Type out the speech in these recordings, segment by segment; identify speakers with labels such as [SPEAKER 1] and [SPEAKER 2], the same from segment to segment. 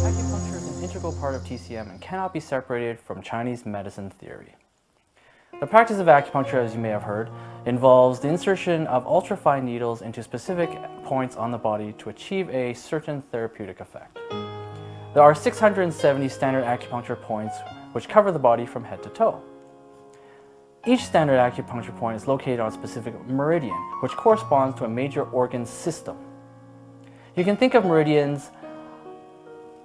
[SPEAKER 1] Acupuncture is an integral part of TCM and cannot be separated from Chinese medicine theory. The practice of acupuncture, as you may have heard, involves the insertion of ultrafine needles into specific points on the body to achieve a certain therapeutic effect. There are 670 standard acupuncture points which cover the body from head to toe. Each standard acupuncture point is located on a specific meridian, which corresponds to a major organ system. You can think of meridians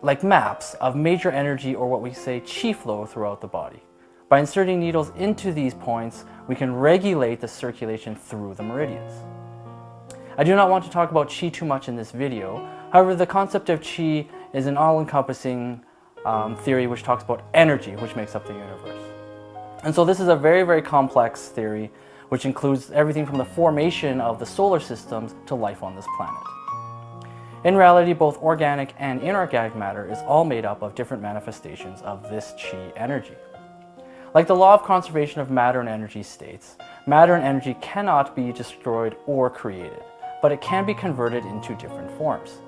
[SPEAKER 1] like maps of major energy, or what we say qi flow, throughout the body. By inserting needles into these points, we can regulate the circulation through the meridians. I do not want to talk about qi too much in this video. However, the concept of qi is an all-encompassing theory which talks about energy, which makes up the universe. And so this is a very, very complex theory which includes everything from the formation of the solar systems to life on this planet. In reality, both organic and inorganic matter is all made up of different manifestations of this qi energy. Like the law of conservation of matter and energy states, matter and energy cannot be destroyed or created, but it can be converted into different forms.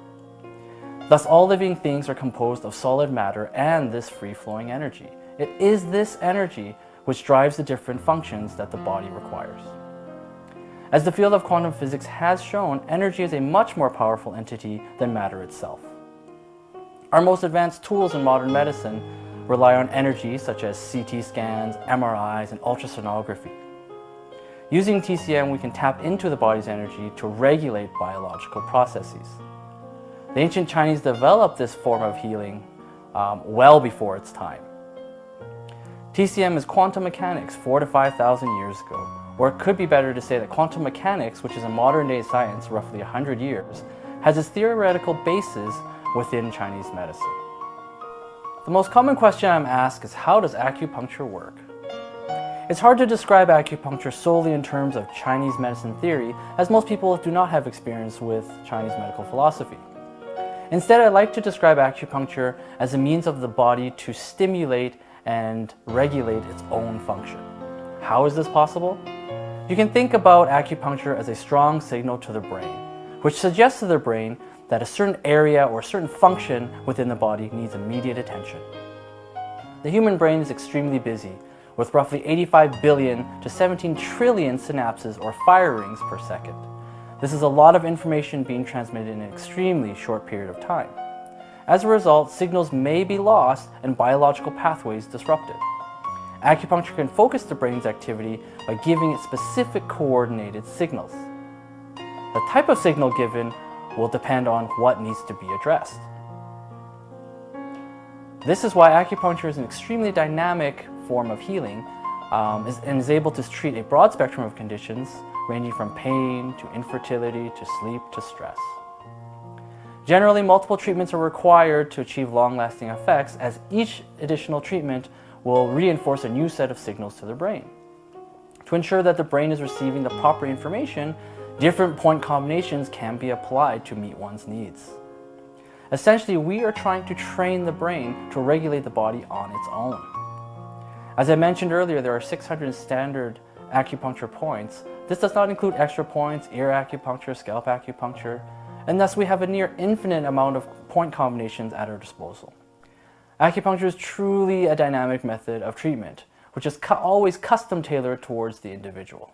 [SPEAKER 1] Thus, all living things are composed of solid matter and this free-flowing energy. It is this energy which drives the different functions that the body requires. As the field of quantum physics has shown, energy is a much more powerful entity than matter itself. Our most advanced tools in modern medicine rely on energy such as CT scans, MRIs, and ultrasonography. Using TCM, we can tap into the body's energy to regulate biological processes. The ancient Chinese developed this form of healing well before its time. TCM is quantum mechanics 4,000 to 5,000 years ago, or it could be better to say that quantum mechanics, which is a modern-day science roughly 100 years, has its theoretical basis within Chinese medicine. The most common question I'm asked is, how does acupuncture work? It's hard to describe acupuncture solely in terms of Chinese medicine theory, as most people do not have experience with Chinese medical philosophy. Instead, I like to describe acupuncture as a means of the body to stimulate and regulate its own function. How is this possible? You can think about acupuncture as a strong signal to the brain, which suggests to the brain that a certain area or a certain function within the body needs immediate attention. The human brain is extremely busy, with roughly 85 billion to 17 trillion synapses or firings per second. This is a lot of information being transmitted in an extremely short period of time. As a result, signals may be lost and biological pathways disrupted. Acupuncture can focus the brain's activity by giving it specific coordinated signals. The type of signal given will depend on what needs to be addressed. This is why acupuncture is an extremely dynamic form of healing and is able to treat a broad spectrum of conditions ranging from pain to infertility to sleep to stress. Generally, multiple treatments are required to achieve long-lasting effects, as each additional treatment will reinforce a new set of signals to the brain. To ensure that the brain is receiving the proper information, different point combinations can be applied to meet one's needs. Essentially, we are trying to train the brain to regulate the body on its own. As I mentioned earlier, there are 600 standard acupuncture points. This does not include extra points, ear acupuncture, scalp acupuncture, and thus we have a near infinite amount of point combinations at our disposal. Acupuncture is truly a dynamic method of treatment, which is always custom tailored towards the individual.